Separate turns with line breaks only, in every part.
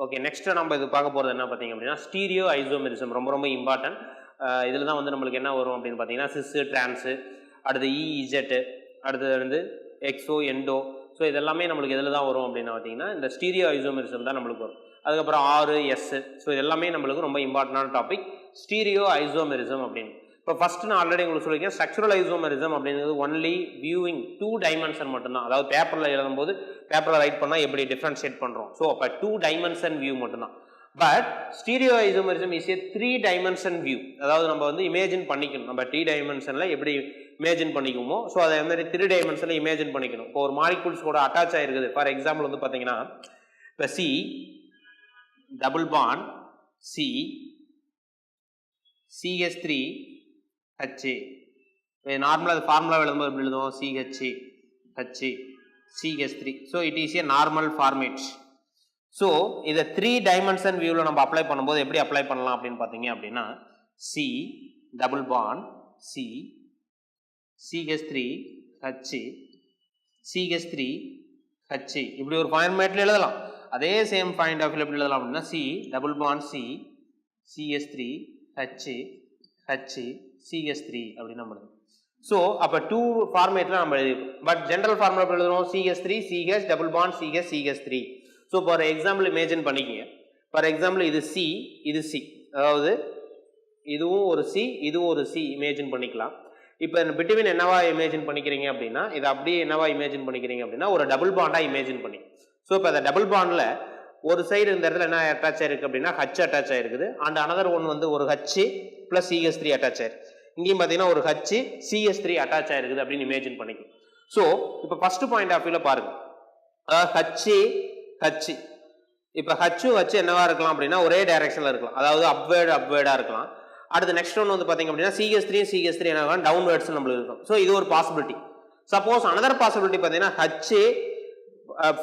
Okay, next நம்ம இது பார்க்க போகிறது என்ன பார்த்தீங்க அப்படின்னா ஸ்டீரியோ ஐசோமெரிசம். ரொம்ப ரொம்ப இம்பார்ட்டன்ட். இதில் தான் வந்து நம்மளுக்கு என்ன வரும் அப்படின்னு பார்த்தீங்கன்னா சிஸ்ஸு, டிரான்ஸு, அடுத்து இஇஜெட்டு, அடுத்தது வந்து எக்ஸோ, எண்டோ. ஸோ இதெல்லாமே நம்மளுக்கு எதில் தான் வரும் அப்படின்னு பார்த்தீங்கன்னா இந்த ஸ்டீரியோ ஐசோமெரிசம் தான் நம்மளுக்கு வரும். அதுக்கப்புறம் ஆறு, எஸ்ஸு. ஸோ இது எல்லாமே நம்மளுக்கு ரொம்ப இம்பார்ட்டண்டான டாபிக் ஸ்டீரியோ ஐசோமெரிசம் அப்படின்னு. இப்போ ஃபஸ்ட்டு நான் ஆல்ரெடி உங்களுக்கு சொல்லியிருக்கேன் ஸ்ட்ரக்சரல் ஐசோமெரிசம் அப்படிங்கிறது ஒன்லி வியூவிங் 2 டைமென்ஷன் மட்டும்தான். அதாவது பேப்பரில் எழுதும்போது பேப்பரில் ரைட் பண்ணால் எப்படி டிஃப்ரென்ஷியேட் பண்ணுறோம். ஸோ அப்போ 2 டைமென்ஷன் வியூ மட்டும்தான். But stereo isomerism is a 3 dimension view. அதாவது நம்ம வந்து இமேஜின் பண்ணிக்கணும். நம்ம 3 டைமென்ஷனில் எப்படி இமேஜின் பண்ணிக்குமோ ஸோ அதே மாதிரி 3 டைமென்ஷனில் இமேஜின் பண்ணிக்கணும். இப்போ ஒரு மாலிகூல்ஸ் கூட அட்டாச் ஆகிருக்குது. ஃபார் எக்ஸாம்பிள் வந்து பார்த்தீங்கன்னா இப்போ C double bond C CH3 HA. நார்மலாக ஃபார்முலா எழுதும்போது எப்படி எழுதுவோம்? CH HA CH3. So it is A normal format. So இதை 3 டைமென்ஷன் வியூவில் நம்ம அப்ளை பண்ணும்போது எப்படி அப்ளை பண்ணலாம் அப்படின்னு பார்த்தீங்க அப்படின்னா C double bond C CH3 HA CH3 HA இப்படி ஒரு ஃபார்மேட்டில் எழுதலாம். அதே சேம் பாயிண்ட் ஆஃப் வியூ எப்படி எழுதலாம் அப்படின்னா C double bond C CH3 HA HA CH3 அப்படின்னு நம்ம எழுதுவோம். ஸோ அப்போ 2 ஃபார்மேட்டில் நம்ம எழுதிருக்கோம். பட் ஜென்ரல் ஃபார்முலா எப்படி எழுதுவோம்? CH3 CH double bond CH CH3. So for example imagine பண்ணிக்கங்க. ஃபார் எக்ஸாம்பிள் இது சி, இது சி, அதாவது இதுவும் ஒரு சி, இதுவும் ஒரு சி இமேஜின் பண்ணிக்கலாம். இப்போ பிட்வீன் என்னவா இமேஜின் பண்ணிக்கிறீங்க அப்படின்னா இது அப்படியே என்னவா இமேஜின் பண்ணிக்கிறீங்க அப்படின்னா ஒரு டபுள் பாண்டாக இமேஜின் பண்ணி. ஸோ இப்போ அந்த டபுள் பாண்டில் ஒரு சைடு இந்த இடத்துல என்ன அட்டாச் ஆயிருக்கு அப்படின்னா ஹச் அட்டாச் ஆயிருக்குது. அண்ட் அனதர் ஒன் வந்து ஒரு ஹச் பிளஸ் CH3 அட்டாச் ஆயிருக்கு. இங்கேயும் பார்த்தீங்கன்னா ஒரு ஹச் CH3 அட்டாச் ஆயிருக்குது அப்படின்னு இமேஜின் பண்ணிக்கும். ஸோ இப்போ ஃபர்ஸ்ட் பாயிண்ட் ஆஃப் வியூல பாருங்க. ஹச் ஹச் இப்போ ஹச் என்னவா இருக்கலாம் அப்படின்னா ஒரே டைரக்ஷன்ல இருக்கலாம். அதாவது அப்வேர்டா இருக்கலாம். அடுத்து நெக்ஸ்ட் ஒன் வந்து பார்த்தீங்க அப்படின்னா CH3 என்ன டவுன்வேர்ட்ஸ் நம்மளுக்கு இருக்கும். ஸோ இது ஒரு பாசிபிலிட்டி. சப்போஸ் அனதர் பாசிபிலிட்டி பார்த்தீங்கன்னா ஹச்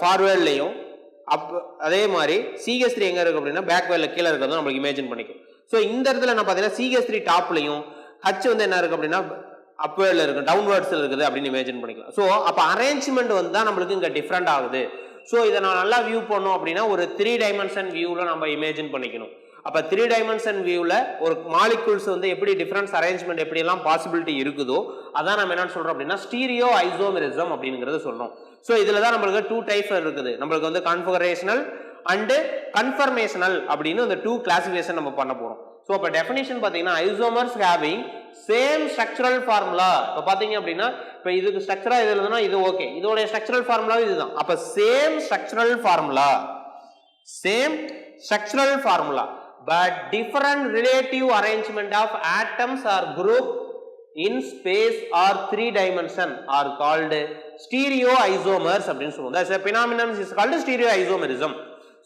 ஃபார்வேர்ட்லையும் அதே மாதிரி CH3 எங்க இருக்கு அப்படின்னா பேக்வேர்ட்ல கீழே இருக்கிறது நம்மளுக்கு இமேஜின் பண்ணிக்கும். ஸோ இந்த இடத்துல என்ன பார்த்தீங்கன்னா CH3 டாப்லையும் ஹச் வந்து என்ன இருக்கு அப்படின்னா அப்வேர்ட்ல இருக்கு, டவுன்வேர்ட்ஸ்ல இருக்குது அப்படின்னு இமேஜின் பண்ணிக்கலாம். ஸோ அப்போ அரேஞ்ச்மெண்ட் வந்து தான் நம்மளுக்கு இங்கே டிஃப்ரெண்ட் ஆகுது. ஸோ இதை நான் நல்லா வியூ பண்ணோம் அப்படின்னா ஒரு 3 டைமென்ஷன் வியூவில் நம்ம இமேஜின் பண்ணிக்கணும். அப்போ 3 டைமென்ஷன் வியூவில் ஒரு மாலிகூல்ஸ் வந்து எப்படி டிஃபரன்ஸ் அரேஞ்ச்மெண்ட் எப்படியெல்லாம் பாசிபிலிட்டி இருக்குதோ அதான் நம்ம என்ன சொல்றோம் அப்படின்னா ஸ்டீரியோ ஐசோமெரிசம் அப்படிங்கிறத சொல்றோம். ஸோ இதில் தான் நம்மளுக்கு 2 டைப்ஸ் இருக்குது. நம்மளுக்கு வந்து கான்ஃபிகரேஷனல் அண்டு கன்ஃபர்மேஷனல் அப்படின்னு இந்த 2 கிளாசிஃபிகேஷன் நம்ம பண்ண போறோம். ஸோ அப்போ டெஃபினிஷன் பார்த்தீங்கன்னா isomers having same structural formula. இப்போ பார்த்தீங்க அப்படின்னா இப்போ இதுக்கு ஸ்ட்ரக்சரா இது எழுதுனா இது ஓகே, இதோட ஸ்ட்ரக்சரல் ஃபார்முலா இதுதான். அப்போ same structural formula but different relative arrangement of atoms or group in space or 3 dimension are called stereoisomers அப்படினு சொல்லுவோம். That's a phenomenon is called stereoisomerism.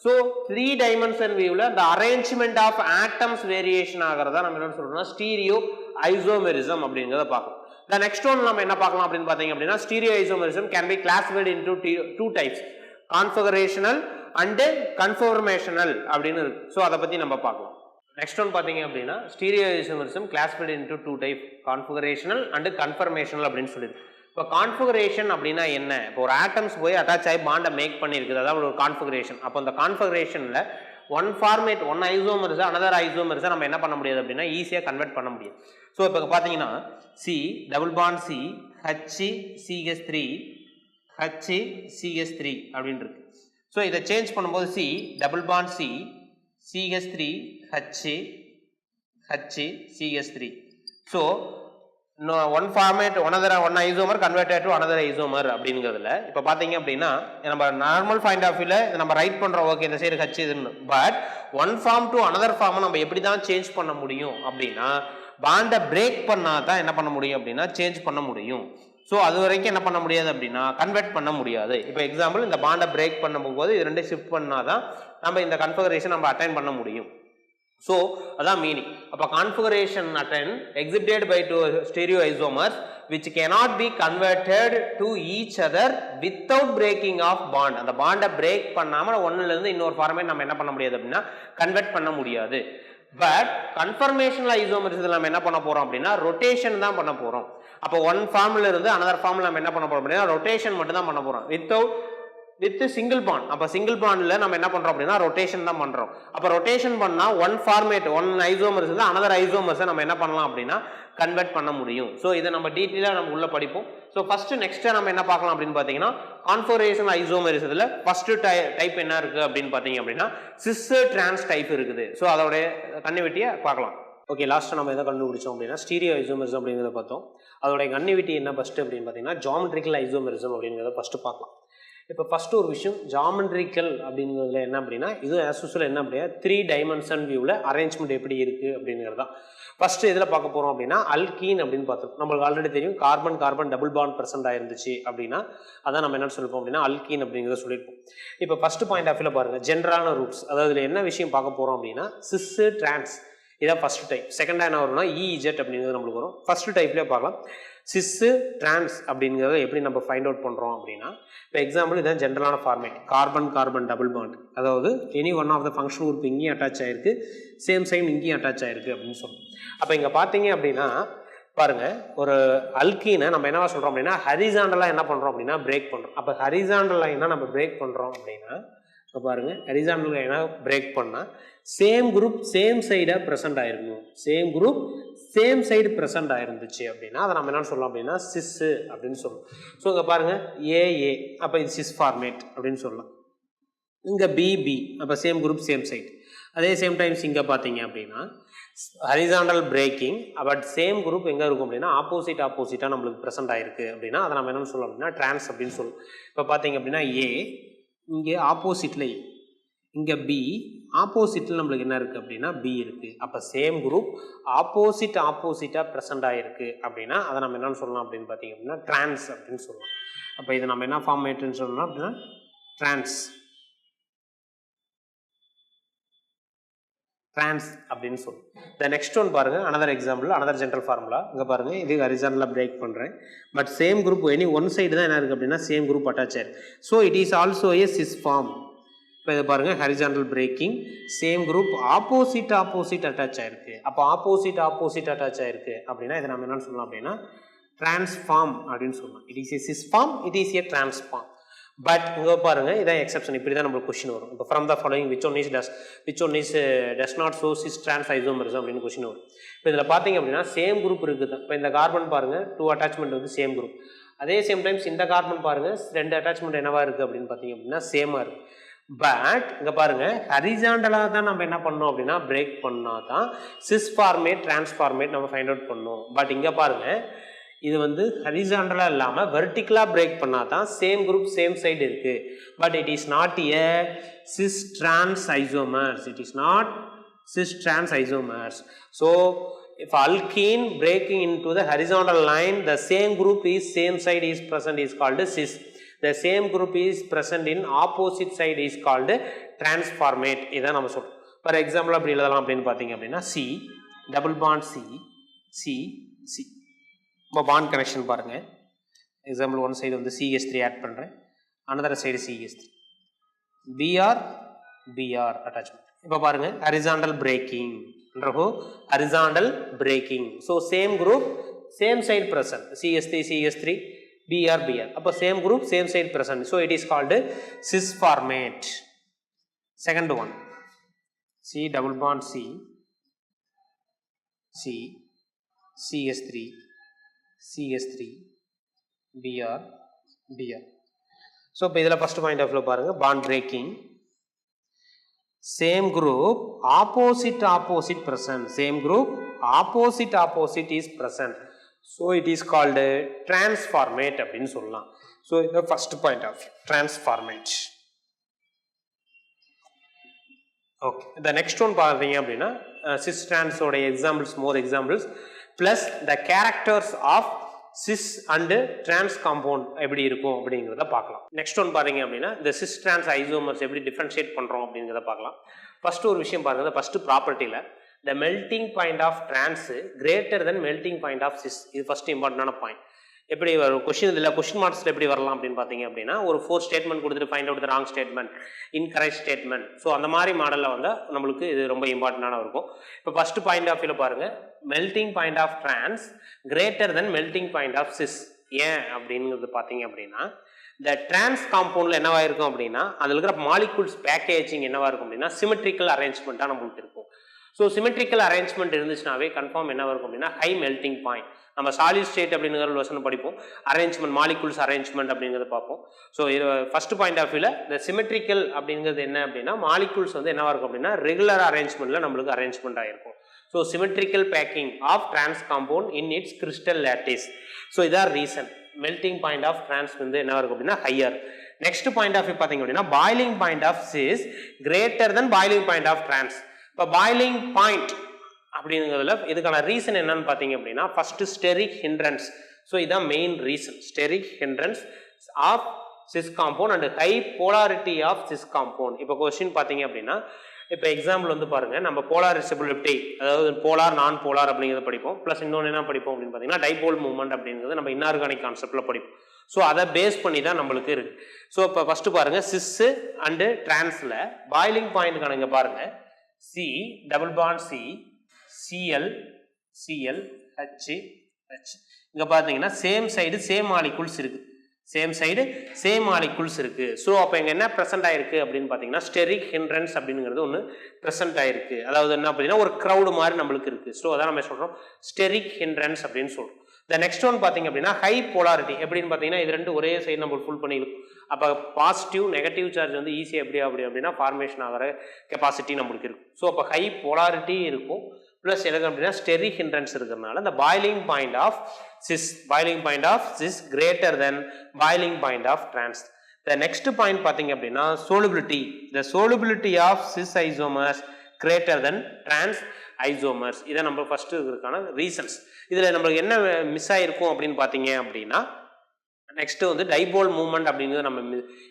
So 3 dimension viewல the arrangement of atoms variation ஆகறத நம்ம என்ன சொல்றோம்னா stereoisomerism அப்படிங்கறத பார்க்கலாம். The next one நம்ம என்ன பார்க்கலாம் அப்படினு பாத்தீங்க அப்படினா stereoisomerism can be classified into 2 types, configurational and conformational அப்படின்னு இருக்கு. ஸோ அதை பற்றி நம்ம பார்க்கலாம். நெக்ஸ்ட் ஒன் பார்த்தீங்க அப்படின்னா ஸ்டீரியோஐசோமெரிசம் classified into 2 type, கான்ஃபிகரேஷனல் and conformational அப்படின்னு சொல்லியிருக்கு. இப்போ கான்ஃபிகரேஷன் அப்படின்னா என்ன? இப்போ ஒரு ஆட்டம்ஸ் போய் அட்டாச் ஆகி பாண்டை மேக் பண்ணியிருக்குது, அதாவது ஒரு கான்ஃபிகரேஷன். அப்போ அந்த கான்ஃபிகரேஷனில் ஒன் ஃபார்மேட் ஒன் ஐசோமர்ஸை அனதர் ஐசோமர்ஸை நம்ம என்ன பண்ண முடியாது அப்படின்னா ஈஸியாக கன்வெர்ட் பண்ண முடியும். ஸோ இப்போ பார்த்தீங்கன்னா C double bond C H CH3 H CH3 அப்படின்னு இருக்கு. ஸோ இதை சேஞ்ச் பண்ணும்போது C double bond C CH3 HA CH3. So one format one isomer converted to another isomer அப்படிங்கிறதுல இப்போ பார்த்தீங்க அப்படின்னா நம்ம நார்மல் பாயிண்ட் ஆஃப் வியூல நம்ம ரைட் பண்ணுறோம், ஓகே இந்த சைடு ஹச் இதுன்னு. But one form to another ஃபார்மை நம்ம எப்படி தான் சேஞ்ச் பண்ண முடியும் அப்படின்னா பாண்டை பிரேக் பண்ணால் தான் என்ன பண்ண முடியும் அப்படின்னா சேஞ்ச் பண்ண முடியும். ஸோ அது வரைக்கும் என்ன பண்ண முடியாது அப்படின்னா கன்வெர்ட் பண்ண முடியாது. இப்போ எக்ஸாம்பிள் இந்த பாண்டை பிரேக் பண்ணும்போது இது ரெண்டு ஷிஃப்ட் பண்ணாதான் நம்ம இந்த கன்ஃபிகரேஷன் நம்ம அட்டைன் பண்ண முடியும். ஸோ அதான் மீனிங். அப்போ configuration attain exhibited by 2 stereoisomers which cannot be converted to each other without breaking of bond. அந்த பாண்டை பிரேக் பண்ணாமல் ஒன்னுல இருந்து இன்னொரு ஃபார்மேட் நம்ம என்ன பண்ண முடியாது அப்படின்னா கன்வெர்ட் பண்ண முடியாது. பட் கன்ஃபர்மேஷனல் ஐசோமரிசத்தில் நம்ம என்ன பண்ண போறோம் அப்படின்னா ரொட்டேஷன் தான் பண்ண போறோம். அப்போ ஒன் ஃபார்ம்ல இருந்து அனதர் ஃபார்ம்ல நம்ம என்ன பண்ண போறோம் அப்படின்னா ரொட்டேஷன் மட்டும் தான் பண்ண போறோம். Without with single bond. அப்ப சிங்கிள் பாண்ட்ல நம்ம என்ன பண்றோம் அப்படின்னா ரொட்டேஷன் தான் பண்றோம். அப்ப ரொட்டேஷன் பண்ணா ஒன் ஃபார்மேட் ஒன் ஐசோமர்ஸ் இருந்து அனதர் ஐசோமர்ஸை நம்ம என்ன பண்ணலாம் அப்படின்னா கன்வெர்ட் பண்ண முடியும். ஸோ இதை நம்ம டீட்டெயிலாக நம்ம உள்ள படிப்போம். ஸோ ஃபர்ஸ்ட் நெக்ஸ்ட் நம்ம என்ன பார்க்கலாம் அப்படின்னு பார்த்தீங்கன்னா கான்ஃபோரேஷன் ஐசோமர்ஸ் இதில் ஃபர்ஸ்ட் டைப் என்ன இருக்கு அப்படின்னு பார்த்தீங்க அப்படின்னா சிஸ் டிரான்ஸ் டைப் இருக்குது. ஸோ அதோட கன்னிவிட்டியை பார்க்கலாம். ஓகே, லாஸ்ட்டாக நம்ம எதை கண்டுபிடிச்சோம் அப்படின்னா ஸ்டீரியோ ஐசோமரிசம் அப்படிங்கிறத பார்த்தோம். அதோட கன்னிவிட்டி என்ன ஃபஸ்ட்டு அப்படின்னு பார்த்தீங்கன்னா ஜாமெட்ரிக்கல் ஐசோமரிசம் அப்படிங்கிறத ஃபஸ்ட்டு பார்க்கலாம். இப்போ ஃபஸ்ட்டு ஒரு விஷயம் ஜாமெட்ரிக்கல் அப்படிங்கிறதுல என்ன அப்படின்னா இது ஆஸ் யூசுவல் என்ன அப்படின்னா 3 டைமென்ஷன் வியூவில் அரேஞ்ச்மெண்ட் எப்படி இருக்குது அப்படிங்கிறது தான். ஃபஸ்ட்டு இதில் பார்க்க போகிறோம் அப்படின்னா அல்கீன் அப்படின்னு பார்த்தோம். நம்மளுக்கு ஆல்ரெடி தெரியும் carbon carbon double bond present ஆயிருந்துச்சு அப்படின்னா அதான் நம்ம என்ன சொல்லிப்போம் அப்படின்னா அல்கீன் அப்படிங்கிறத சொல்லியிருப்போம். இப்போ ஃபஸ்ட்டு பாயிண்ட் ஆஃப் வியூவில் பாருங்கள் ஜென்ரலான ரூட்ஸ், அதாவது இதில் என்ன விஷயம் பார்க்க போகிறோம் அப்படின்னா சிஸ் டிரான்ஸ் இதான் ஃபர்ஸ்ட் டைப். செகண்டாக என்ன வரும்னா இஇஜெட் அப்படிங்கிறது நம்மளுக்கு வரும். ஃபர்ஸ்ட் டைப்லேயே பார்க்கலாம் சிஸ் டிரான்ஸ் அப்படிங்கிறத எப்படி நம்ம ஃபைண்ட் அவுட் பண்ணுறோம் அப்படின்னா இப்போ எக்ஸாம்பிள் இதான் ஜென்ரலான format carbon carbon double bond, அதாவது any one of the functional group இங்கேயும் அட்டாச் ஆயிருக்கு சேம் சைன் இங்கேயும் அட்டாச் ஆயிருக்கு அப்படின்னு சொல்லுவோம். அப்போ இங்கே பார்த்தீங்க அப்படின்னா பாருங்க ஒரு அல்கீனை நம்ம என்ன சொல்கிறோம் அப்படின்னா ஹரிசாண்டலாக என்ன பண்ணுறோம் அப்படின்னா பிரேக் பண்ணுறோம். அப்போ ஹரிசாண்டலாக என்ன நம்ம பிரேக் பண்ணுறோம் அப்படின்னா இப்போ பாருங்க ஹரிசாண்டல் என்ன பிரேக் பண்ணால் சேம் குரூப் சேம் சைடாக ப்ரெசென்ட் ஆயிருக்கும். Same group same side present ஆயிருந்துச்சு அப்படின்னா அதை நம்ம என்ன சொல்லலாம் அப்படின்னா சிஸ் அப்படின்னு சொல்லலாம். ஸோ இங்கே பாருங்க ஏஏ அப்போ இது சிஸ் ஃபார்மேட் அப்படின்னு சொல்லலாம். இங்கே பிபி அப்போ சேம் குரூப் சேம் சைடு. அதே சேம் டைம்ஸ் இங்கே பார்த்தீங்க அப்படின்னா horizontal breaking but same group எங்கே இருக்கும் அப்படின்னா ஆப்போசிட்டாக நம்மளுக்கு ப்ரெசென்ட் ஆயிருக்கு அப்படின்னா அதை நம்ம என்னன்னு சொல்லலாம் அப்படின்னா டிரான்ஸ் அப்படின்னு சொல்லுவோம். இப்போ பார்த்தீங்க அப்படின்னா ஏ இங்கே ஆப்போசிட்டில் இங்கே பி ஆப்போசிட்டில் நம்மளுக்கு என்ன இருக்குது அப்படின்னா பி இருக்குது. அப்போ சேம் குரூப் ஆப்போசிட்டாக ப்ரெசென்ட் ஆகிருக்கு அப்படின்னா அதை நம்ம என்னென்னு சொல்லலாம் அப்படின்னு பார்த்தீங்க அப்படின்னா டிரான்ஸ் அப்படின்னு சொல்லலாம். அப்போ இதை நம்ம என்ன ஃபார்மேட்டுன்னு சொல்லணும் அப்படின்னா டிரான்ஸ் அப்படின்னு சொல்லுவோம். த நெக்ஸ்ட் ஒன் பாருங்க another example another general formula. இங்கே பாருங்க இது ஹரிசாண்டலாக பிரேக் பண்ணுறேன் but same group any one side தான் என்ன இருக்குது அப்படின்னா சேம் குரூப் அட்டாச் ஆயிருக்கு. So it is also a cis form. இப்போ இதை பாருங்க horizontal breaking same group opposite attach ஆயிருக்கு. அப்போ ஆப்போசிட் அட்டாச் ஆயிருக்கு அப்படின்னா இதை நம்ம என்னன்னு சொல்லலாம் அப்படின்னா டிரான்ஸ்ஃபார்ம் அப்படின்னு சொல்லலாம். It is a cis form, it is a trans form. But இங்கே பாருங்க இதான் எக்ஸப்ஷன். இப்படி தான் நம்மளுக்கு கொஸ்டின் வரும். இப்போ from the following which one is does not show sis trans isomerism அப்படின்னு கொஸ்டின் வரும். இப்போ இதில் பார்த்தீங்க அப்படின்னா சேம் குரூப் இருக்குது. இப்போ இந்த கார்பன் பாருங்க 2 அட்டாச்மெண்ட் வந்து சேம் குரூப். அதே சேம் டைம்ஸ் இந்த கார்பன் பாருங்க 2 அட்டாச்மெண்ட் என்னவா இருக்குது அப்படின்னு பார்த்தீங்க அப்படின்னா சேமாக இருக்குது. பட் இங்கே பாருங்க ஹரிசாண்டலாக தான் நம்ம என்ன பண்ணோம் அப்படின்னா பிரேக் பண்ணால் தான் சிஸ் ஃபார்மேட் டிரான்ஸ்ஃபார்மேட் நம்ம ஃபைண்ட் அவுட் பண்ணோம். பட் இங்கே பாருங்க இது வந்து ஹரிசாண்டலாக இல்லாமல் வெர்டிக்கலாக பிரேக் பண்ணால் தான் சேம் குரூப் சேம் சைடு இருக்குது. But it is not a sis trans isomers. It is not sis trans isomers. So if alkene breaking into the horizontal line the same group is same side is present is called cis. The same group is present in opposite side is called transformate. இதான் நம்ம சொல்றோம். For example அப்படி எழுதலாம் அப்படின்னு பார்த்தீங்க அப்படின்னா C double bond C இப்போ bond connection பாருங்க. எக்ஸாம்பிள் ஒன் சைடு வந்து CH3 ஆட் பண்ணுறேன், another side CH3 PR attachment. இப்போ பாருங்க horizontal breaking horizontal breaking. So same group same side present CH3 BR அப்போ same group same side present. So it is called cis formate. Second one C double bond CH3 BR. So இப்போ இதில் first point of view பாருங்க bond breaking same group opposite present. Same group opposite is present. So it is called transformate அப்படின்னு சொல்லலாம். So the first point of view transformate. Okay, the next one பாத்தீங்க அப்படின்னா cis trans ஓட more examples plus the characters of cis and trans compound எப்படி இருக்கும் அப்படிங்கிறத பார்க்கலாம். Next one பாருங்க அப்படின்னா இந்த cis trans isomers எப்படி டிஃபரன்ஷியேட் பண்றோம் அப்படிங்கிறத பார்க்கலாம். ஃபர்ஸ்ட் ஒரு விஷயம் பாருங்க, first ப்ராப்பர்ட்டியில் the melting point of trans greater than melting point of cis. இது ஃபர்ஸ்ட் இம்பார்ட்டன்டான பாயிண்ட். எப்படி வரும் கொஸ்டின் மார்க்ஸ்ல எப்படி வரலாம் அப்படின்னு பார்த்தீங்க அப்படின்னா ஒரு 4 ஸ்டேட்மெண்ட் கொடுத்துட்டு find out the wrong statement incorrect statement. So அந்த மாதிரி மாடலில் வந்து நம்மளுக்கு இது ரொம்ப இம்பார்ட்டன்டான இருக்கும். இப்போ ஃபர்ஸ்ட் பாயிண்ட் ஆஃப் வியூல பாருங்க melting point of trans greater than melting point of cis. ஏன் அப்படிங்கிறது பார்த்தீங்க அப்படின்னா இந்த டிரான்ஸ் காம்பவுண்டில் என்னவா இருக்கும் அப்படின்னா அதில் இருக்கிற மாலிகூல்ஸ் பேக்கேஜிங் என்னவா இருக்கும் அப்படின்னா சிமெட்ரிக்கல் அரேஞ்ச்மெண்ட்டாக நம்மளுக்கு இருக்கும். ஸோ சிமெட்ரிக்கல் அரேஞ்ச்மெண்ட் இருந்துச்சுனாவே கன்ஃபார்ம் என்னவா இருக்கும் அப்படின்னா ஹை மெல்டிங் பாயிண்ட். நம்ம சாலிட் ஸ்டேட் அப்படிங்கிற லெசன் படிப்போம், அரேஞ்ச்மெண்ட் மாலிகூல்ஸ் அரேஞ்ச்மெண்ட் அப்படிங்கிறத பார்ப்போம். ஸோ இது ஃபர்ஸ்ட் பாயிண்ட் ஆஃப் வியூவில் இந்த சிமெட்ரிக்கல் அப்படிங்கிறது என்ன அப்படின்னா மாலிகூல்ஸ் வந்து என்னவா இருக்கும் அப்படின்னா ரெகுலர் அரேஞ்ச்மெண்ட்டில் நம்மளுக்கு அரேஞ்ச்மெண்ட் ஆகிருக்கும். So symmetrical packing of trans compound in its crystal lattice. So இதான் reason melting point of trans வந்து என்ன இருக்கும் அப்படின்னா higher. Next point of view பார்த்தீங்க அப்படின்னா boiling point of cis greater than boiling point of trans. இப்போ boiling point அப்படிங்கிறதுல இதுக்கான ரீசன் என்னன்னு பார்த்தீங்க அப்படின்னா ஃபர்ஸ்ட் ஸ்டெரிக் ஹிண்ட்ரன்ஸ். ஸோ இதான் main reason, steric hindrance of cis compound and high polarity of cis compound. இப்போ கொஸ்டின் பார்த்தீங்க அப்படின்னா இப்போ எக்ஸாம்பிள் வந்து பாருங்க, நம்ம போலாரிசபிலிட்டி அதாவது போலார் நான் போலார் அப்படிங்கிறத படிப்போம். ப்ளஸ் இன்னொன்று என்ன படிப்போம் அப்படின்னு பார்த்தீங்கன்னா டைபோல் மூவ்மெண்ட் அப்படிங்கிறது நம்ம இன்ஆர்கானிக் கான்செப்ட்ல படிப்போம். ஸோ அதை பேஸ் பண்ணி தான் நம்மளுக்கு இருக்கு. ஸோ இப்போ ஃபர்ஸ்ட் பாருங்க சிஸ் அண்டு டிரான்ஸ்ல பாய்லிங் பாயிண்ட் கணங்க பாருங்க C double bond C CL C L H H. இங்கே பார்த்தீங்கன்னா சேம் சைடு சேம் மாலிகூல்ஸ் இருக்கு, சேம் சைடு சேம் மாலிகூல்ஸ் இருக்கு. ஸோ அப்போ இங்கே என்ன ப்ரெசென்ட் ஆயிருக்கு அப்படின்னு பார்த்தீங்கன்னா ஸ்டெரிக் ஹிண்ட்ரன்ஸ் அப்படிங்கிறது ஒன்று ப்ரெசென்ட் ஆயிருக்கு. அதாவது என்ன அப்படின்னா ஒரு க்ரௌடு மாதிரி நம்மளுக்கு இருக்கு. ஸோ அதான் நம்ம சொல்றோம் ஸ்டெரிக் ஹிண்ட்ரன்ஸ் அப்படின்னு சொல்றோம். இந்த நெக்ஸ்ட் ஒன் பார்த்தீங்க அப்படின்னா ஹை போலாரிட்டி. எப்படின்னு பார்த்தீங்கன்னா இது ரெண்டு ஒரே சைடு நம்ம ஃபுல் பண்ணிருக்கும். அப்போ பாசிட்டிவ் நெகட்டிவ் சார்ஜ் வந்து ஈஸியாக எப்படி அப்படின்னா ஃபார்மேஷன் ஆகிற கெப்பாசிட்டி நம்மளுக்கு இருக்கும். ஸோ அப்போ ஹை போலாரிட்டி இருக்கும் ப்ளஸ் எனக்கு அப்படின்னா ஸ்டெரிக் ஹிண்ட்ரன்ஸ் இருக்கிறதுனால இந்த boiling point of cis greater than boiling point of trans. The next point பார்த்தீங்க அப்படின்னா solubility. The solubility of cis isomers greater than trans isomers. இதை நம்ம ஃபர்ஸ்ட் இதுக்கான ரீசன்ஸ். இதில் நம்மளுக்கு என்ன மிஸ் ஆகிருக்கும் அப்படின்னு பார்த்தீங்க அப்படின்னா நெக்ஸ்ட் வந்து டைபோல் மூவ்மெண்ட் அப்படிங்கிறத நம்ம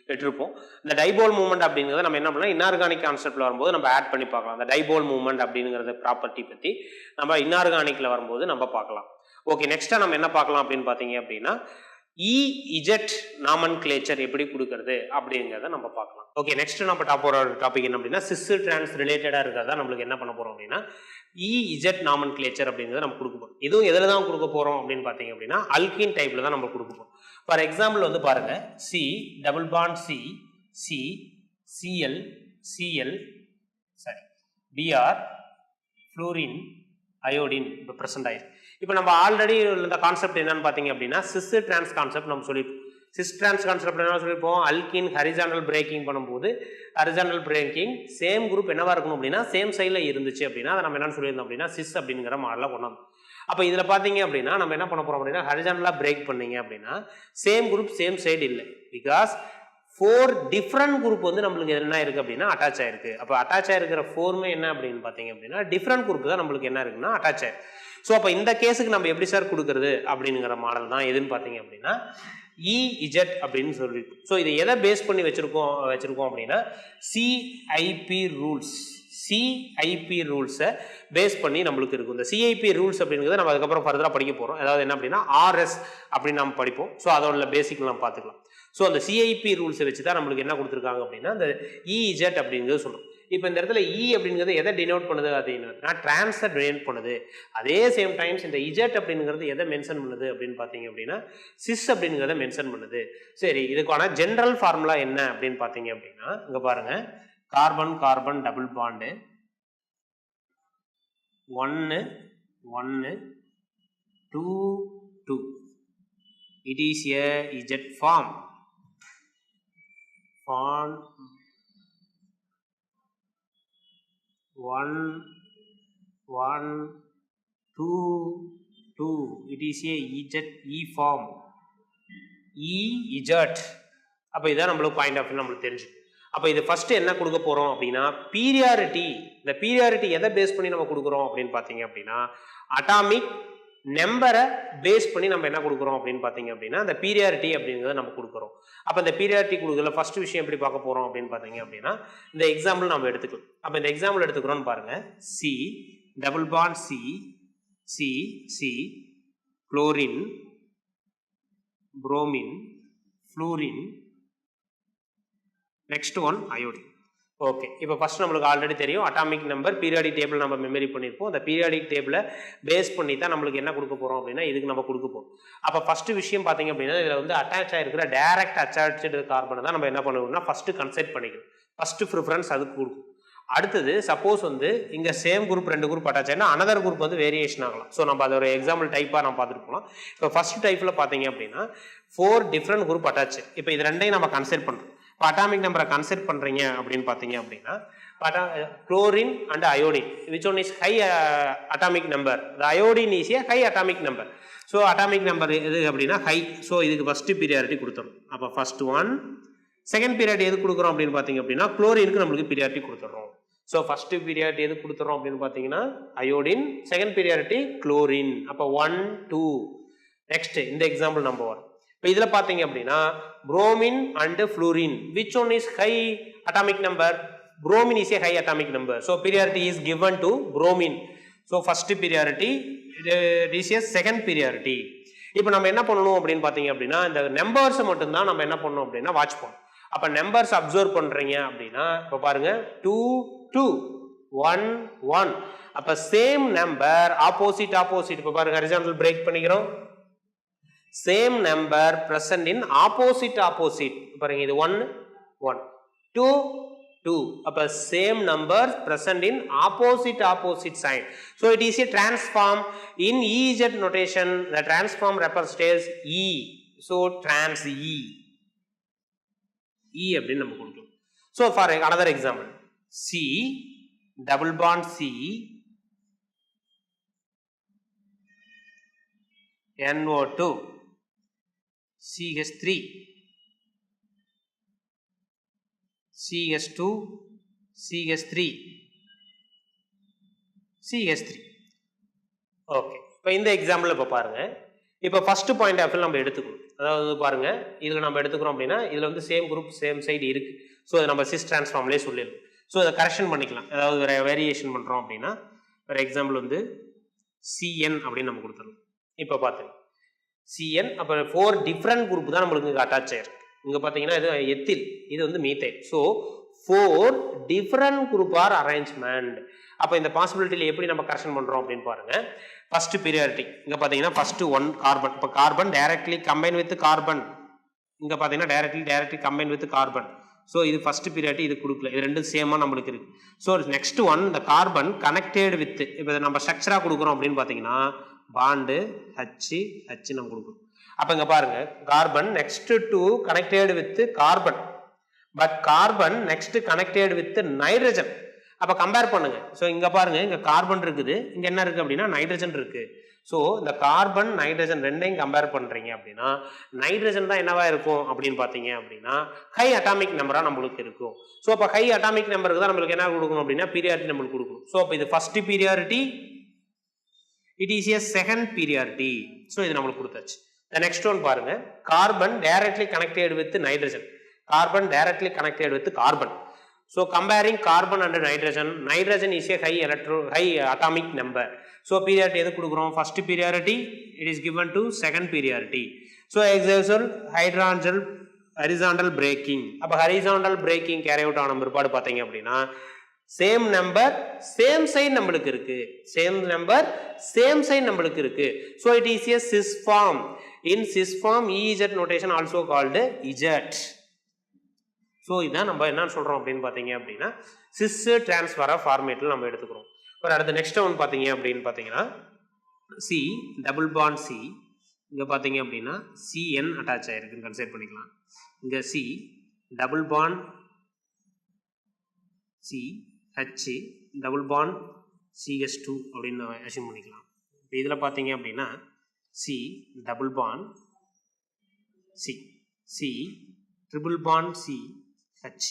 பெற்றிருப்போம். இந்த டைபோல் மூவ்மெண்ட் அப்படிங்கிறத நம்ம என்ன பண்ணலாம் இன்ஆர்கானிக் கான்செப்ட்ல வரும்போது நம்ம ஆட் பண்ணி பார்க்கலாம். அந்த டைபோல் மூவ்மெண்ட் அப்படிங்கிறத ப்ராப்பர்ட்டி பற்றி நம்ம இன்ஆர்கானிக்ல வரும்போது நம்ம பார்க்கலாம். ஓகே, நெக்ஸ்டா நம்ம என்ன பார்க்கலாம் அப்படின்னு பார்த்தீங்க அப்படின்னா இஜெட் நாமன்கிளேச்சர் எப்படி கொடுக்கறது அப்படிங்கிறத நம்ம பார்க்கலாம். ஓகே, நெக்ஸ்ட் நம்ம டாபிக் என்ன அப்படின்னா சிஸ் டிரான்ஸ் ரிலேட்டடா இருக்கிறதா நம்மளுக்கு என்ன பண்ண போறோம் அப்படின்னா இஜெட் நாமன்கிளேச்சர் அப்படிங்கிறத நம்ம கொடுக்க போறோம். இதுவும் எதில் தான் கொடுக்க போறோம் அப்படின்னு பார்த்தீங்க அப்படின்னா அல்கீன் டைப்ல தான் நம்ம கொடுக்க போறோம். ஃபார் எக்ஸாம்பிள் வந்து பாருங்க C double bond C C CL CL sorry BR fluorine iodine இப்போ ப்ரெசென்ட் ஆயிருக்கு. இப்போ நம்ம ஆல்ரெடி இந்த கான்செப்ட் என்னன்னு பார்த்தீங்க அப்படின்னா சிஸ் டிரான்ஸ் கான்செப்ட் நம்ம சொல்லியிருப்போம். சிஸ் டிரான்ஸ் கான்செப்ட் என்ன சொல்லியிருப்போம், அல்கீன் ஹரிசாண்டல் பிரேக்கிங் பண்ணும்போது ஹரிசாண்டல் பிரேக்கிங் சேம் குரூப் என்னவா இருக்கணும் அப்படின்னா சேம் சைடில் இருந்துச்சு அப்படின்னா அதை நம்ம என்னன்னு சொல்லியிருந்தோம் அப்படின்னா சிஸ் அப்படிங்கிற மாடலில் கொண்டு வந்தோம். அப்போ இதில் பார்த்தீங்க அப்படின்னா நம்ம என்ன பண்ண போகிறோம் அப்படின்னா ஹரிசாண்டலாக பிரேக் பண்ணீங்க அப்படின்னா சேம் குரூப் சேம் சைடு இல்லை, பிகாஸ் 4 டிஃப்ரெண்ட் குரூப் வந்து நம்மளுக்கு என்ன இருக்கு அப்படின்னா அட்டாச் ஆயிருக்கு. அப்போ அட்டாச் ஆயிருக்கிற 4மே என்ன அப்படின்னு பார்த்தீங்க அப்படின்னா டிஃப்ரெண்ட் குரூப் தான் நம்மளுக்கு என்ன இருக்குன்னா அட்டாச் ஆயிருக்கு. ஸோ அப்போ இந்த கேஸுக்கு நம்ம எப்படி சார் கொடுக்கறது அப்படிங்கிற மாடல் தான் எதுன்னு பார்த்தீங்க அப்படின்னா இஜெட் அப்படின்னு சொல்லிட்டு. ஸோ இதை எதை பேஸ் பண்ணி வச்சிருக்கோம் அப்படின்னா சிஐபி ரூல்ஸை பேஸ் பண்ணி நம்மளுக்கு இருக்கும். இந்த சிஐபி ரூல்ஸ் அப்படிங்கிறத நம்ம அதுக்கப்புறம் ஃபர்தராக படிக்க போகிறோம். அதாவது என்ன அப்படின்னா ஆர்எஸ் அப்படின்னு நம்ம படிப்போம். ஸோ அதோட பேசிக் நம்ம பார்த்துக்கலாம். ஸோ அந்த சிஐபி ரூல்ஸை வச்சு தான் நம்மளுக்கு என்ன கொடுத்துருக்காங்க அப்படின்னா இந்த இஜெட் அப்படிங்கிறது சொல்கிறோம். இப்போ இந்த இடத்துல இ அப்படிங்கிறது எதை டினோட் பண்ணுது அப்படின்னா டிரான்ஸை டினோட் பண்ணுது. அதே சேம் டைம்ஸ் இந்த இஜெட் அப்படிங்கிறது எதை மென்ஷன் பண்ணுது அப்படின்னு பார்த்தீங்க அப்படின்னா சிஸ் அப்படிங்கிறத மென்ஷன் பண்ணுது. சரி, இதுக்கான ஜென்ரல் ஃபார்முலா என்ன அப்படின்னு பார்த்தீங்க அப்படின்னா இங்கே பாருங்க carbon carbon double bond 1 1 2 2. It is a Z form. 1 1 2 2. It is a E form. EZ. அப்போ இதான் நம்மளுக்கு பாயிண்ட் ஆஃப் நம்மளுக்கு தெரிஞ்சு. அப்போ இது ஃபர்ஸ்ட் என்ன கொடுக்க போறோம் அப்படின்னா பீரியாரிட்டி. இந்த பீரியாரிட்டி எதை பேஸ் பண்ணி நம்ம கொடுக்குறோம் அப்படின்னு பார்த்தீங்க அப்படின்னா அட்டாமிக் நம்பரை பேஸ் பண்ணி நம்ம என்ன கொடுக்குறோம் அப்படின்னு பார்த்தீங்க அப்படின்னா அந்த பீரியாரிட்டி அப்படிங்கிறத நம்ம கொடுக்குறோம். அப்போ இந்த பீரியாரிட்டி கொடுக்கல ஃபர்ஸ்ட் விஷயம் எப்படி பார்க்க போறோம் அப்படின்னு பார்த்தீங்க அப்படின்னா இந்த எக்ஸாம்பிள் நம்ம எடுத்துக்கலாம். அப்போ இந்த எக்ஸாம்பிள் எடுத்துக்கிறோம்னு பாருங்க C double bond C C C chlorine bromine fluorine next one iodine. Okay, இப்போ ஃபர்ஸ்ட் நம்மளுக்கு ஆல்ரெடி தெரியும் அட்டாமிக் நம்பர் பீரியாடிக் டேபிள் நம்ம மெமரி பண்ணியிருப்போம். அந்த பீரியாடிக் டேபிளை பேஸ் பண்ணி தான் நம்மளுக்கு என்ன கொடுக்க போகிறோம் அப்படின்னா இதுக்கு நம்ம கொடுக்க போகிறோம். அப்போ ஃபர்ஸ்ட் விஷயம் பார்த்தீங்க அப்படின்னா இதில் வந்து அட்டாச் ஆகிருக்கிற டைரக்ட் அட்டாச்சு கார்பனை தான் நம்ம என்ன பண்ணுவோம்னா ஃபர்ஸ்ட் கன்செப்ட் பண்ணிக்கணும். ஃபர்ஸ்ட் ப்ரிஃபரன்ஸ் அதுக்கு கொடுக்கும். அடுத்தது சப்போஸ் வந்து இங்கே சேம் குரூப் 2 குரூப் அட்டாச் ஆகினா அனதர் குரூப் வந்து வேரியேஷன் ஆகலாம். ஸோ நம்ம அதை ஒரு எக்ஸாம்பிள் டைப்பாக நம்ம பார்த்துட்டு போகலாம். இப்போ ஃபர்ஸ்ட் டைப்பில் பார்த்தீங்க அப்படின்னா 4 டிஃப்ரெண்ட் குரூப் அட்டாச். இப்போ இது ரெண்டையும் நம்ம கன்சிடர் பண்ணுறோம். இப்போ அட்டாமிக் நம்பரை கன்சிடர் பண்ணுறீங்க அப்படின்னு பார்த்தீங்க அப்படின்னா chlorine and iodine, which one is high atomic number? The iodine is a high atomic number. So atomic number எது அப்படின்னா high. ஸோ இதுக்கு ஃபர்ஸ்ட் பீரியாரிட்டி கொடுத்துரும். அப்போ ஃபர்ஸ்ட் ஒன். செகண்ட் பீரியாரிட்டி எது கொடுக்குறோம் அப்படின்னு பார்த்தீங்க அப்படின்னா குளோரினுக்கு நம்மளுக்கு பீரியாரிட்டி கொடுத்துறோம். ஸோ ஃபர்ஸ்ட் பீரியாரிட்டி எது கொடுத்துறோம் அப்படின்னு பார்த்தீங்கன்னா அயோடின், செகண்ட் பீரியாரிட்டி குளோரின். அப்போ 1 2. நெக்ஸ்ட் இந்த எக்ஸாம்பிள் நம்பர் 1. இப்போ இதில் பார்த்தீங்க அப்படின்னா bromine and fluorine, which one is high atomic number? Bromine is a high atomic number. So priority is given to bromine. So first priority, this is second priority. இப்போ நம்ம என்ன பண்ணணும் அப்படின்னு பார்த்தீங்க அப்படின்னா இந்த நம்பர்ஸ் மட்டும்தான் நம்ம என்ன பண்ணணும் அப்படின்னா வாட்ச் பண்ணணும். அப்போ நம்பர்ஸ் அப்சர்வ் பண்ணுறீங்க அப்படின்னா இப்போ பாருங்க 2 2 1 1. அப்போ சேம் நம்பர் ஆப்போசிட் ஆப்போசிட். இப்போ பாருங்க ஹரிசாண்டல் பிரேக் பண்ணிக்கிறோம். Same number present in opposite opposite. பாருங்க இது 1 1 2 2. அப்ப same numbers present in opposite opposite sign. So it is a transform in EZ notation. The transform represents E. So trans E. E அப்படின்னு நம்ம கொடுக்கலாம். So for another example, C double bond C NO2 CH3 CH2 CH3 CH3. Okay, இப்போ இந்த example இப்போ பாருங்க. இப்போ first point of view நம்ம எடுத்துக்கணும். அதாவது பாருங்க இதில் நம்ம எடுத்துக்கிறோம் அப்படின்னா இதில் வந்து சேம் குரூப் சேம் சைடு இருக்கு. ஸோ அதை நம்ம சிஸ் டிரான்ஸ்ஃபார்ம்லேயே சொல்லிடலாம். ஸோ அதை கரெக்ஷன் பண்ணிக்கலாம். அதாவது வேற வேரியேஷன் பண்ணுறோம் அப்படின்னா ஃபார் எக்ஸாம்பிள் வந்து CN அப்படின்னு நம்ம கொடுத்துருவோம். இப்போ பார்த்துங்க CN அப்போ 4 டிஃப்ரெண்ட் குரூப் தான் நம்மளுக்கு இங்கே அட்டாச் ஆயிருக்கு. இங்க பாத்தீங்கன்னா இது எத்தில், இது வந்து methane. So 4 different group are arrangement. அப்ப இந்த பாசிபிலிட்டில எப்படி நம்ம கரெக்ஷன் பண்றோம் அப்படின்னு பாருங்க. ஃபர்ஸ்ட் பீரியாரிட்டி இங்க பாத்தீங்கன்னா ஃபர்ஸ்ட் 1 கார்பன். இப்ப carbon directly combine with carbon. இங்க பாத்தீங்கன்னா directly combine with carbon. So இது ஃபர்ஸ்ட் பீரியாரிட்டி, இது கொடுக்கல. இது ரெண்டும் சேமா நம்மளுக்கு இருக்கு. சோ நெக்ஸ்ட் ஒன் இந்த கார்பன் கனெக்டட் வித், இப்ப நம்ம ஸ்ட்ரக்சரா கொடுக்குறோம் அப்படின்னு பாத்தீங்கன்னா பாண்டு H நம்ம கொடுக்குறோம். அப்ப இங்க பாருங்க carbon next to connected with carbon, but carbon next connected with nitrogen. அப்ப கம்பேர் பண்ணுங்க. சோ இங்க பாருங்க இங்க கார்பன் இருக்குது, இங்க என்ன இருக்கு அப்படின்னா நைட்ரஜன் இருக்கு. சோ இந்த கார்பன் நைட்ரஜன் ரெண்டையும் கம்பேர் பண்றீங்க அப்படின்னா நைட்ரஜன் தான் என்னவா இருக்கும் அப்படின்னு பாத்தீங்க அப்படின்னா ஹை அட்டாமிக் நம்பரா நம்மளுக்கு இருக்கும். சோ அப்ப ஹை அட்டாமிக் நம்பருக்கு தான் நம்மளுக்கு என்ன கொடுக்கணும் அப்படின்னா பீரியாரிட்டி நம்மளுக்கு கொடுக்கணும். சோ அப்ப இது first priority, it is a second purity. So இது நம்மளுக்கு கொடுத்தாச்சு. The next one பாருங்க, carbon directly connected with nitrogen. Carbon directly connected with carbon. So comparing carbon and nitrogen, nitrogen is a high atomic number. So purity எது கொடுக்குறோம்? First purity, it is given to second purity. So example horizontal braking. அப்ப horizontal braking carry out ஆன பிற்பாடு பாத்தீங்க அப்படின்னா same number same sign நம்மளுக்கு இருக்கு. Same number same sign நம்மளுக்கு இருக்கு. So it is a cis form. In cis form EZ notation also called Z. So இதான் நம்ம என்ன சொல்றோம் அப்படின்னு பாத்தீங்க அப்படின்னா cis transfer ஃபார்மேட்ல நம்ம எடுத்துக்கிறோம். அடுத்த நெக்ஸ்ட் ஒன் பாத்தீங்க அப்படின்னு பாத்தீங்கன்னா C டபுள் பாண்ட் C, இங்க பாத்தீங்க அப்படின்னா CN அட்டாச் ஆயிருக்குன்னு கன்சிடர் பண்ணிக்கலாம். இங்க C double bond C H double bond CH2 அப்படின்னு அஸ்யூம் பண்ணிக்கலாம். இப்போ இதில் பார்த்தீங்க அப்படின்னா C double bond C triple bond C H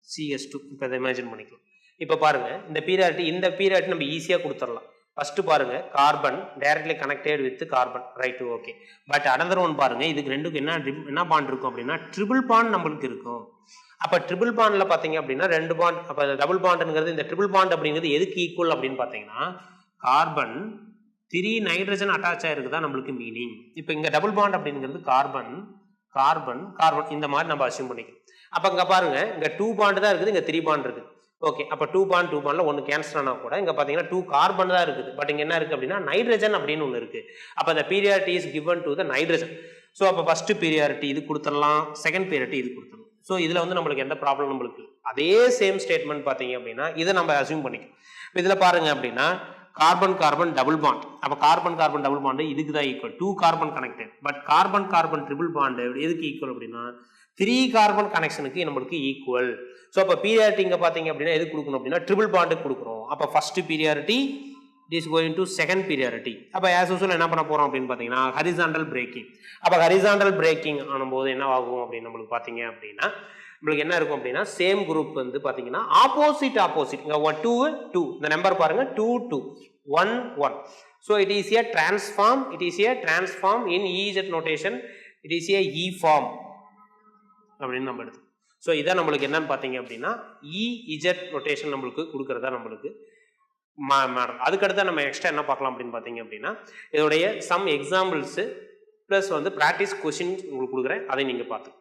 CH2. இப்போ அதை இமேஜின் பண்ணிக்கலாம். இப்போ பாருங்க இந்த பீரியாரிட்டி நம்ம ஈஸியாக கொடுத்துடலாம். ஃபர்ஸ்ட் பாருங்க carbon directly connected with carbon, right, okay. But another one பாருங்க இதுக்கு ரெண்டுக்கு என்ன பாண்ட் இருக்கும் அப்படின்னா ட்ரிபிள் பாண்ட் நம்மளுக்கு இருக்கும். அப்ப ட்ரிபிள் பாண்ட்ல பாத்தீங்க அப்படின்னா 2 பாண்ட். அப்ப டபுள் பாண்ட்ங்கிறது இந்த ட்ரிபிள் பாண்ட் அப்படிங்கிறது எதுக்கு ஈக்குவல் அப்படின்னு பாத்தீங்கன்னா கார்பன் 3 நைட்ரஜன் அட்டாச் ஆயிருக்குதா நம்மளுக்கு மீனிங். இப்போ இங்க டபுள் பாண்ட் அப்படிங்கிறது கார்பன் கார்பன் கார்பன் இந்த மாதிரி நம்ம அஸ்யூம் பண்ணிக்கலாம். அப்போ இங்கே பாருங்க, இங்கே 2 பாண்ட் தான் இருக்குது, இங்கே 3 பாண்ட் இருக்குது. ஓகே, அப்போ 2 பாண்ட் 2 பாண்டில் ஒன்று கேன்சல் ஆனால் கூட இங்கே பார்த்தீங்கன்னா 2 கார்பன் தான் இருக்குது. பட் இங்கே என்ன இருக்குது அப்படின்னா நைட்ரஜன் அப்படின்னு ஒன்று இருக்குது. அப்போ the priority is given to the nitrogen. So அப்போ ஃபர்ஸ்ட் பீரியாரிட்டி இது கொடுத்துடலாம், செகண்ட் பீரியாரிட்டி இது கொடுத்துடலாம். ஸோ இதில் வந்து நம்மளுக்கு எந்த ப்ராப்ளம் நம்மளுக்கு அதே சேம் ஸ்டேட்மெண்ட் பார்த்தீங்க அப்படின்னா இதை நம்ம அசியூம் பண்ணிக்கும். இதில் பாருங்க அப்படின்னா கார்பன் கார்பன் டபுள் பாண்ட். அப்போ கார்பன் கார்பன் டபுள் பாண்டு இதுக்கு தான் equal, 2 carbon connected. But carbon carbon triple bond எதுக்கு ஈக்குவல் அப்படின்னா 3 கார்பன் கனெக்ஷனுக்கு நம்மளுக்கு ஈக்குவல். ஸோ அப்போ பீரியாரிட்டி இங்கே பார்த்தீங்க அப்படின்னா எது கொடுக்கணும் அப்படின்னா ட்ரிபிள் பாண்டுக்கு கொடுக்குறோம். அப்போ first priority is going to second priority. அப்போ ஆஸ் யூசுவல் என்ன பண்ண போகிறோம் அப்படின்னு பார்த்தீங்கன்னா ஹரிசாண்டல் பிரேக்கிங். அப்போ ஹரிசாண்டல் பிரேக்கிங் ஆனும்போது என்ன ஆகும் அப்படின்னு நம்மளுக்கு பார்த்தீங்க அப்படின்னா நம்மளுக்கு என்ன இருக்கும் அப்படின்னா சேம் குரூப் வந்து பார்த்தீங்கன்னா ஆப்போசிட் இங்கே 2 2 இந்த நம்பர் பாருங்க 2 2 1 1. So it is a transform in EZ notation. It is a E form அப்படின்னு நம்ம எடுத்து. ஸோ இதான் நம்மளுக்கு என்னன்னு பார்த்தீங்க அப்படின்னா EZ நோட்டேஷன் நம்மளுக்கு கொடுக்குறதா நம்மளுக்கு மேடம். அதுக்கடுத்து நம்ம எக்ஸ்ட்ரா என்ன பார்க்கலாம் அப்படின்னு பார்த்தீங்க அப்படின்னா இதோடைய சம் எக்ஸாம்பிள்ஸு ப்ளஸ் வந்து ப்ராக்டிஸ் கொஷின் உங்களுக்கு கொடுக்குறேன், அதை நீங்கள் பார்த்து